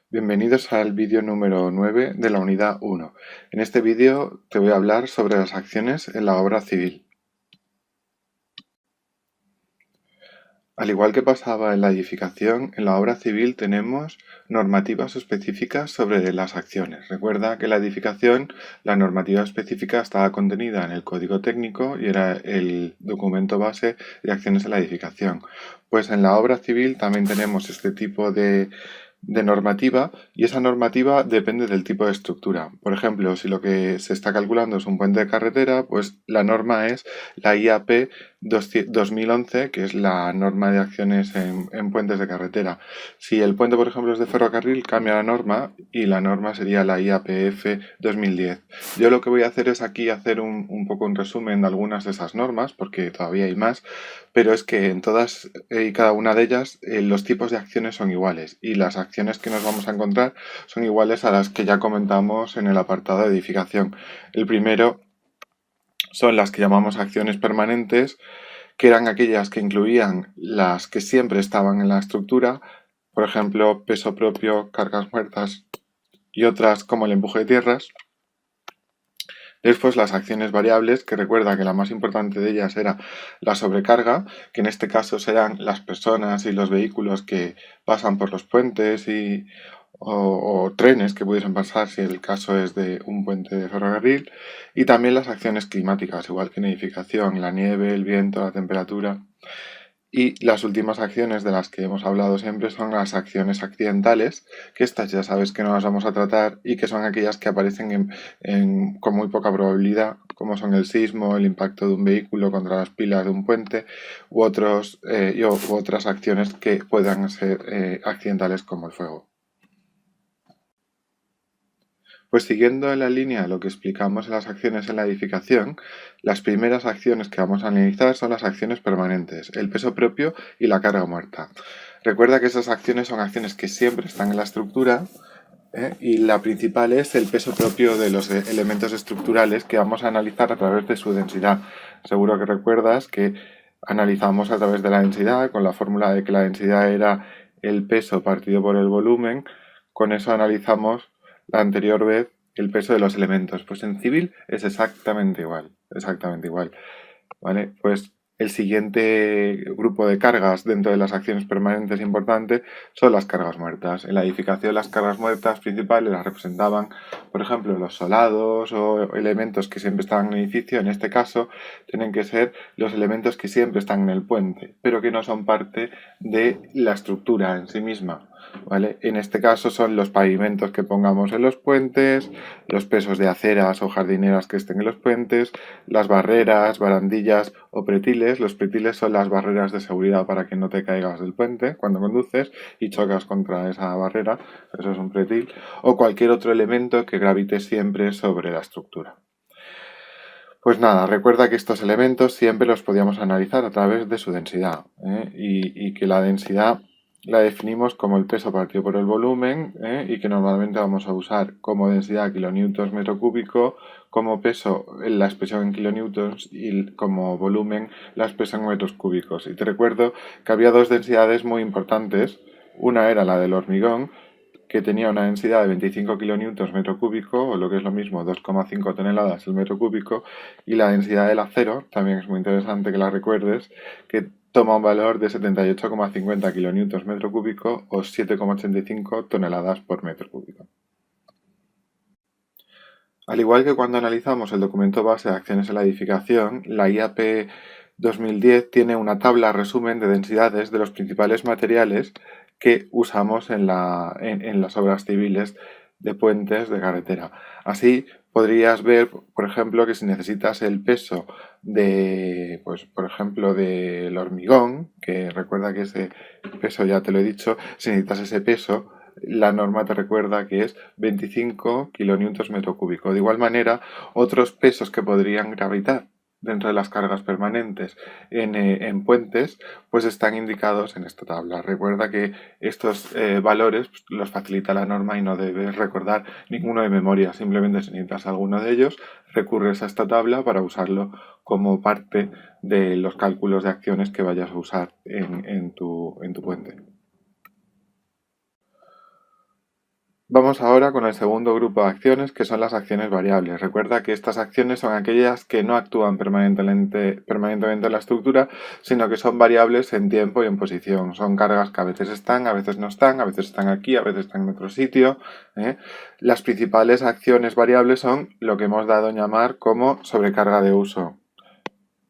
Bienvenidos al vídeo número 9 de la unidad 1. En este vídeo te voy a hablar sobre las acciones en la obra civil. Al igual que pasaba en la edificación, en la obra civil tenemos normativas específicas sobre las acciones. Recuerda que en la edificación la normativa específica estaba contenida en el código técnico y era el documento base de acciones en la edificación. Pues en la obra civil también tenemos este tipo de normativa, y esa normativa depende del tipo de estructura. Por ejemplo, si lo que se está calculando es un puente de carretera, pues la norma es la IAP 2011, que es la norma de acciones en puentes de carretera. Si el puente, por ejemplo, es de ferrocarril, cambia la norma y la norma sería la IAPF 2010. Yo lo que voy a hacer es aquí hacer un poco un resumen de algunas de esas normas, porque todavía hay más, pero es que en todas y cada una de ellas los tipos de acciones son iguales y las acciones que nos vamos a encontrar son iguales a las que ya comentamos en el apartado de edificación. El primero son las que llamamos acciones permanentes, que eran aquellas que incluían las que siempre estaban en la estructura, por ejemplo, peso propio, cargas muertas y otras como el empuje de tierras. Después las acciones variables, que recuerda que la más importante de ellas era la sobrecarga, que en este caso serán las personas y los vehículos que pasan por los puentes o trenes que pudiesen pasar si el caso es de un puente de ferrocarril, y también las acciones climáticas, igual que en edificación, la nieve, el viento, la temperatura. Y las últimas acciones de las que hemos hablado siempre son las acciones accidentales, que estas ya sabes que no las vamos a tratar y que son aquellas que aparecen con muy poca probabilidad, como son el sismo, el impacto de un vehículo contra las pilas de un puente u otras acciones que puedan ser accidentales como el fuego. Pues siguiendo en la línea de lo que explicamos en las acciones en la edificación, las primeras acciones que vamos a analizar son las acciones permanentes, el peso propio y la carga muerta. Recuerda que esas acciones son acciones que siempre están en la estructura, y la principal es el peso propio de los elementos estructurales que vamos a analizar a través de su densidad. Seguro que recuerdas que analizamos a través de la densidad con la fórmula de que la densidad era el peso partido por el volumen. Con eso analizamos la anterior vez el peso de los elementos. Pues en civil es exactamente igual, ¿vale? Pues el siguiente grupo de cargas dentro de las acciones permanentes importantes son las cargas muertas. En la edificación las cargas muertas principales las representaban, por ejemplo, los solados o elementos que siempre estaban en el edificio. En este caso tienen que ser los elementos que siempre están en el puente, pero que no son parte de la estructura en sí misma. ¿Vale? En este caso son los pavimentos que pongamos en los puentes, los pesos de aceras o jardineras que estén en los puentes, las barreras, barandillas o pretiles. Los pretiles son las barreras de seguridad para que no te caigas del puente cuando conduces y chocas contra esa barrera, eso es un pretil, o cualquier otro elemento que gravite siempre sobre la estructura. Pues nada, recuerda que estos elementos siempre los podíamos analizar a través de su densidad, y que la densidad la definimos como el peso partido por el volumen, y que normalmente vamos a usar como densidad kilonewtons metro cúbico, como peso la expresión en kilonewtons y como volumen la expresión en metros cúbicos. Y te recuerdo que había dos densidades muy importantes. Una era la del hormigón, que tenía una densidad de 25 kilonewtons metro cúbico, o lo que es lo mismo, 2,5 toneladas el metro cúbico, y la densidad del acero, también es muy interesante que la recuerdes, que toma un valor de 78,50 kilonewtons metro cúbico o 7,85 toneladas por metro cúbico. Al igual que cuando analizamos el documento base de acciones en la edificación, la IAP 2010 tiene una tabla resumen de densidades de los principales materiales que usamos en las obras civiles de puentes de carretera. Así podrías ver, por ejemplo, que si necesitas el peso pues, por ejemplo, del hormigón, que recuerda que ese peso ya te lo he dicho, si necesitas ese peso, la norma te recuerda que es 25 kilonewtons metro cúbico. De igual manera, otros pesos que podrían gravitar dentro de las cargas permanentes en puentes, pues están indicados en esta tabla. Recuerda que estos valores los facilita la norma y no debes recordar ninguno de memoria. Simplemente si necesitas alguno de ellos, recurres a esta tabla para usarlo como parte de los cálculos de acciones que vayas a usar en tu puente. Vamos ahora con el segundo grupo de acciones, que son las acciones variables. Recuerda que estas acciones son aquellas que no actúan permanentemente en la estructura, sino que son variables en tiempo y en posición. Son cargas que a veces están, a veces no están, a veces están aquí, a veces están en otro sitio, ¿eh? Las principales acciones variables son lo que hemos dado en llamar como sobrecarga de uso.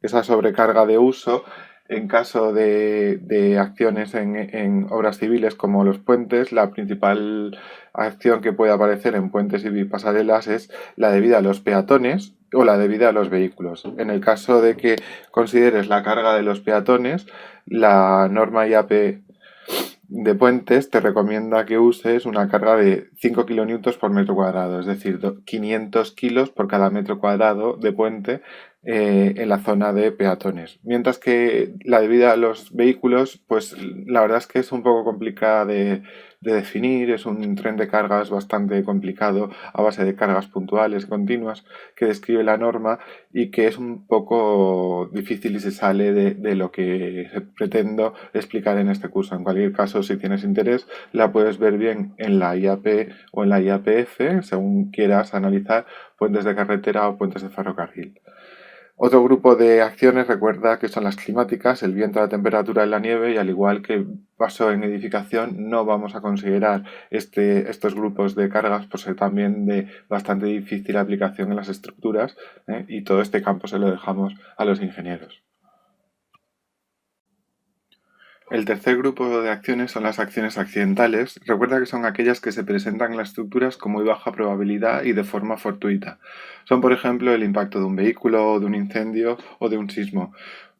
Esa sobrecarga de uso, en caso de acciones en obras civiles como los puentes, la principal acción que puede aparecer en puentes y pasarelas es la debida a los peatones o la debida a los vehículos. En el caso de que consideres la carga de los peatones, la norma IAP de puentes te recomienda que uses una carga de 5 kilonewtons por metro cuadrado, es decir, 500 kilos por cada metro cuadrado de puente en la zona de peatones. Mientras que la debida a los vehículos, pues la verdad es que es un poco complicada de definir, es un tren de cargas bastante complicado a base de cargas puntuales, continuas, que describe la norma y que es un poco difícil y se sale de lo que pretendo explicar en este curso. En cualquier caso, si tienes interés, la puedes ver bien en la IAP o en la IAPF, según quieras analizar puentes de carretera o puentes de ferrocarril. Otro grupo de acciones, recuerda que son las climáticas, el viento, la temperatura y la nieve, y al igual que pasó en edificación, no vamos a considerar estos grupos de cargas por ser también de bastante difícil aplicación en las estructuras, y todo este campo se lo dejamos a los ingenieros. El tercer grupo de acciones son las acciones accidentales. Recuerda que son aquellas que se presentan en las estructuras con muy baja probabilidad y de forma fortuita. Son, por ejemplo, el impacto de un vehículo, de un incendio o de un sismo.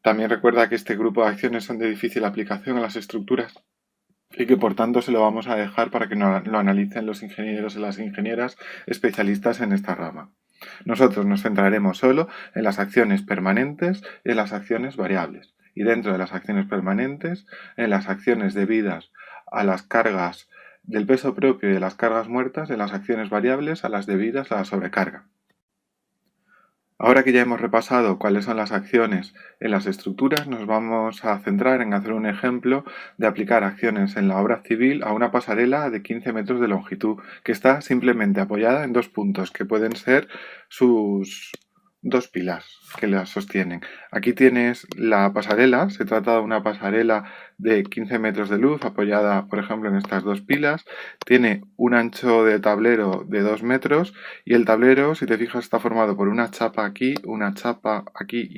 También recuerda que este grupo de acciones son de difícil aplicación en las estructuras y que por tanto se lo vamos a dejar para que lo analicen los ingenieros y las ingenieras especialistas en esta rama. Nosotros nos centraremos solo en las acciones permanentes y en las acciones variables. Y dentro de las acciones permanentes, en las acciones debidas a las cargas del peso propio y de las cargas muertas, en las acciones variables a las debidas a la sobrecarga. Ahora que ya hemos repasado cuáles son las acciones en las estructuras, nos vamos a centrar en hacer un ejemplo de aplicar acciones en la obra civil a una pasarela de 15 metros de longitud, que está simplemente apoyada en dos puntos, que pueden ser sus dos pilas que la sostienen. Aquí tienes la pasarela, se trata de una pasarela de 15 metros de luz apoyada, por ejemplo, en estas dos pilas. Tiene un ancho de tablero de 2 metros y el tablero, si te fijas, está formado por una chapa aquí y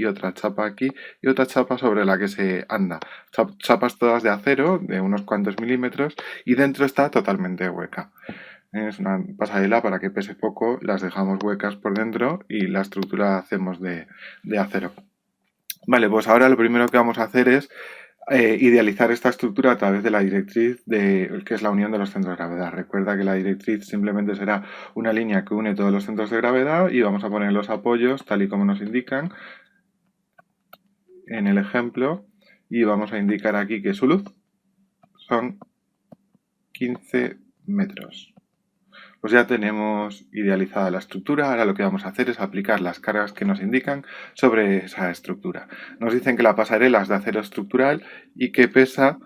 otra chapa aquí y otra chapa sobre la que se anda. Chapas todas de acero, de unos cuantos milímetros, y dentro está totalmente hueca. Es una pasarela para que pese poco, las dejamos huecas por dentro y la estructura la hacemos de acero. Vale, pues ahora lo primero que vamos a hacer es idealizar esta estructura a través de la directriz que es la unión de los centros de gravedad. Recuerda que la directriz simplemente será una línea que une todos los centros de gravedad y vamos a poner los apoyos tal y como nos indican en el ejemplo y vamos a indicar aquí que su luz son 15 metros. Pues ya tenemos idealizada la estructura, ahora lo que vamos a hacer es aplicar las cargas que nos indican sobre esa estructura. Nos dicen que la pasarela es de acero estructural y que pesa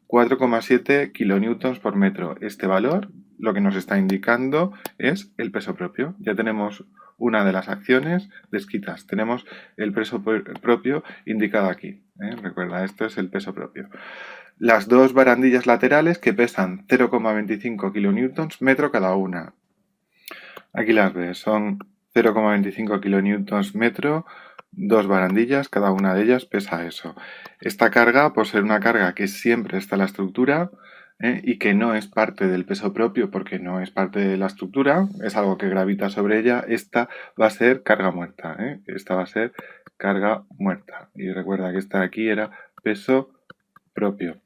4,7 kilonewtons por metro. Este valor lo que nos está indicando es el peso propio. Ya tenemos una de las acciones descritas. Tenemos el peso propio indicado aquí. Recuerda, esto es el peso propio. Las dos barandillas laterales que pesan 0,25 kilonewtons metro cada una. Aquí las ves, son 0,25 kilonewtons metro, dos barandillas, cada una de ellas pesa eso. Esta carga, por ser una carga que siempre está en la estructura y que no es parte del peso propio porque no es parte de la estructura, es algo que gravita sobre ella, esta va a ser carga muerta. Esta va a ser carga muerta. Y recuerda que esta de aquí era peso propio.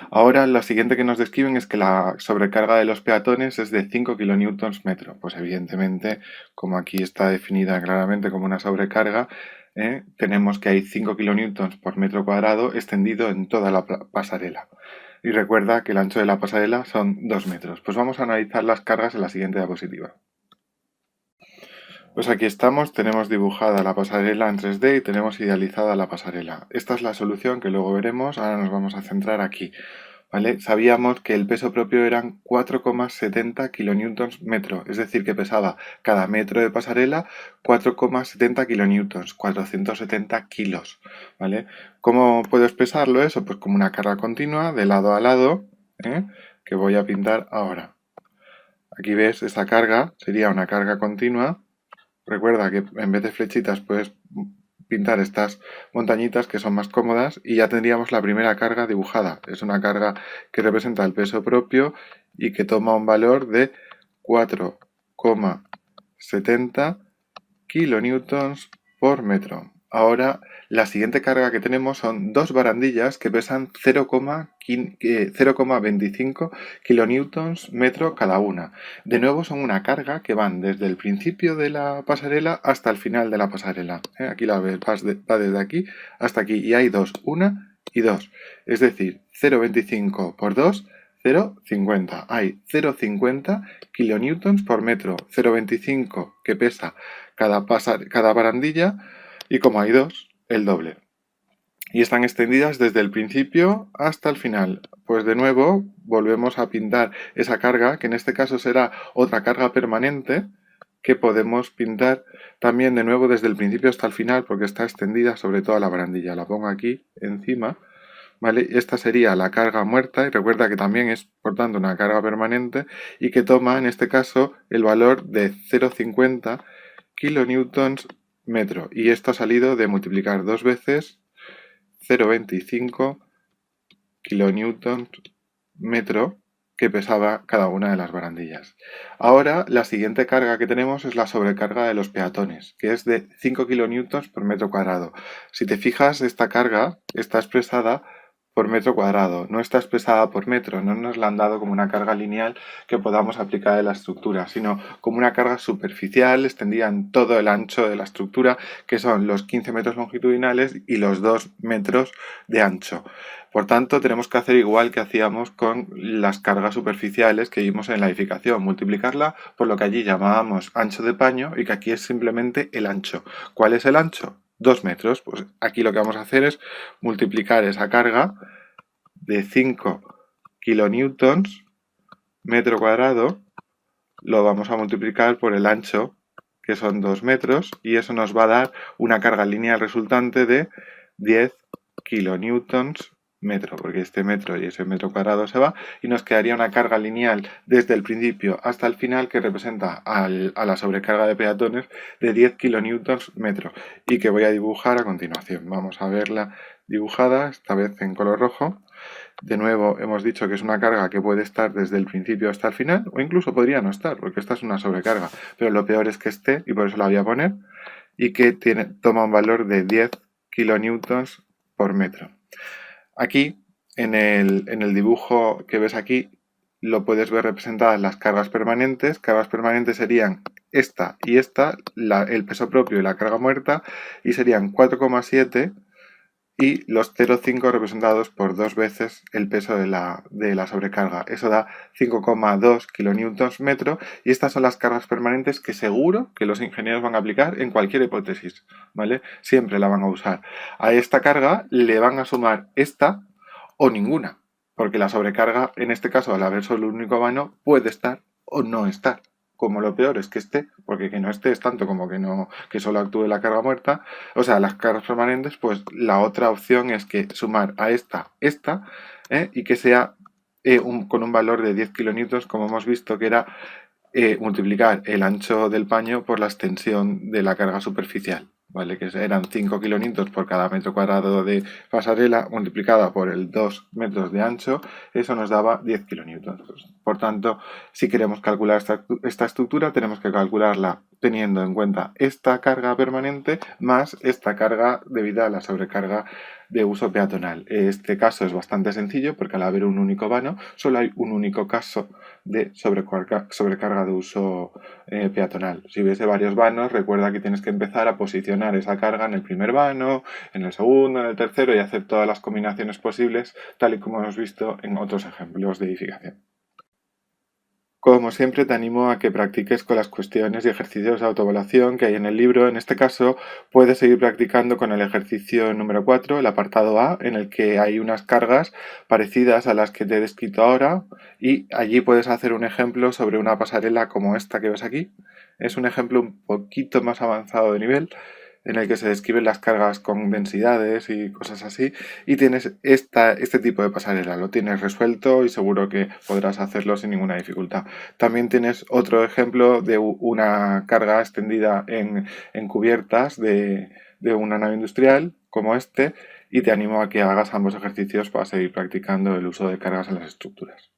Ahora lo siguiente que nos describen es que la sobrecarga de los peatones es de 5 kilonewtons metro. Pues evidentemente, como aquí está definida claramente como una sobrecarga, tenemos que hay 5 kilonewtons por metro cuadrado extendido en toda la pasarela. Y recuerda que el ancho de la pasarela son 2 metros. Pues vamos a analizar las cargas en la siguiente diapositiva. Pues aquí estamos, tenemos dibujada la pasarela en 3D y tenemos idealizada la pasarela. Esta es la solución que luego veremos, ahora nos vamos a centrar aquí. ¿vale? Sabíamos que el peso propio eran 4,70 kilonewtons metro, es decir, que pesaba cada metro de pasarela 4,70 kilonewtons, 470 kilos, ¿vale? ¿Cómo puedo expresarlo eso? Pues como una carga continua de lado a lado, ¿eh? Que voy a pintar ahora. Aquí ves, esta carga sería una carga continua. Recuerda que en vez de flechitas puedes pintar estas montañitas que son más cómodas y ya tendríamos la primera carga dibujada. Es una carga que representa el peso propio y que toma un valor de 4,70 kilonewtons por metro. Ahora, la siguiente carga que tenemos son dos barandillas que pesan 0,25 kilonewtons metro cada una. De nuevo son una carga que van desde el principio de la pasarela hasta el final de la pasarela. Aquí la ves, va desde aquí hasta aquí y hay dos, una y dos. Es decir, 0,25 por 2, 0,50. Hay 0,50 kilonewtons por metro. 0,25 que pesa cada barandilla y como hay dos, el doble. Y están extendidas desde el principio hasta el final. Pues de nuevo volvemos a pintar esa carga, que en este caso será otra carga permanente, que podemos pintar también de nuevo desde el principio hasta el final, porque está extendida sobre toda la barandilla. La pongo aquí encima, ¿vale? Esta sería la carga muerta, y recuerda que también es, por tanto, una carga permanente, y que toma, en este caso, el valor de 0,50 kilonewtons metro. Y esto ha salido de multiplicar dos veces 0,25 kilonewtons metro que pesaba cada una de las barandillas. Ahora, la siguiente carga que tenemos es la sobrecarga de los peatones, que es de 5 kilonewtons por metro cuadrado. Si te fijas, esta carga está expresada por metro cuadrado, no está expresada por metro, no nos la han dado como una carga lineal que podamos aplicar en la estructura, sino como una carga superficial extendida en todo el ancho de la estructura, que son los 15 metros longitudinales y los 2 metros de ancho. Por tanto, tenemos que hacer igual que hacíamos con las cargas superficiales que vimos en la edificación, multiplicarla por lo que allí llamábamos ancho de paño y que aquí es simplemente el ancho. ¿Cuál es el ancho? 2 metros. Pues aquí lo que vamos a hacer es multiplicar esa carga de 5 kilonewtons metro cuadrado, lo vamos a multiplicar por el ancho, que son 2 metros, y eso nos va a dar una carga lineal resultante de 10 kilonewtons metro, porque este metro y ese metro cuadrado se va, y nos quedaría una carga lineal desde el principio hasta el final que representa a la sobrecarga de peatones de 10 kilonewtons metro, y que voy a dibujar a continuación. Vamos a verla dibujada, esta vez en color rojo. De nuevo, hemos dicho que es una carga que puede estar desde el principio hasta el final, o incluso podría no estar, porque esta es una sobrecarga, pero lo peor es que esté, y por eso la voy a poner, y que toma un valor de 10 kilonewtons por metro. Aquí, en el dibujo que ves aquí, lo puedes ver representadas las cargas permanentes. Cargas permanentes serían esta y esta, el peso propio y la carga muerta, y serían 4,7 y los 0,5 representados por dos veces el peso de la sobrecarga. Eso da 5,2 kilonewtons metro, y estas son las cargas permanentes que seguro que los ingenieros van a aplicar en cualquier hipótesis, ¿vale? Siempre la van a usar. A esta carga le van a sumar esta o ninguna, porque la sobrecarga, en este caso, al haber solo un único vano, puede estar o no estar. Como lo peor es que esté, porque que no esté es tanto como que solo actúe la carga muerta, o sea, las cargas permanentes, pues la otra opción es que sumar a esta, y que sea con un valor de 10 kilonewtons, como hemos visto que era multiplicar el ancho del paño por la extensión de la carga superficial, ¿vale? Que eran 5 kilonewtons por cada metro cuadrado de pasarela multiplicada por el 2 metros de ancho, eso nos daba 10 kilonewtons. Por tanto, si queremos calcular esta estructura, tenemos que calcularla teniendo en cuenta esta carga permanente más esta carga debida a la sobrecarga de uso peatonal. Este caso es bastante sencillo porque al haber un único vano, solo hay un único caso de sobrecarga de uso peatonal. Si hubiese varios vanos, recuerda que tienes que empezar a posicionar esa carga en el primer vano, en el segundo, en el tercero, y hacer todas las combinaciones posibles, tal y como hemos visto en otros ejemplos de edificación. Como siempre, te animo a que practiques con las cuestiones y ejercicios de autoevaluación que hay en el libro. En este caso, puedes seguir practicando con el ejercicio número 4, el apartado A, en el que hay unas cargas parecidas a las que te he descrito ahora, y allí puedes hacer un ejemplo sobre una pasarela como esta que ves aquí. Es un ejemplo un poquito más avanzado de nivel, en el que se describen las cargas con densidades y cosas así, y tienes este tipo de pasarela, lo tienes resuelto y seguro que podrás hacerlo sin ninguna dificultad. También tienes otro ejemplo de una carga extendida en cubiertas de una nave industrial como este, y te animo a que hagas ambos ejercicios para seguir practicando el uso de cargas en las estructuras.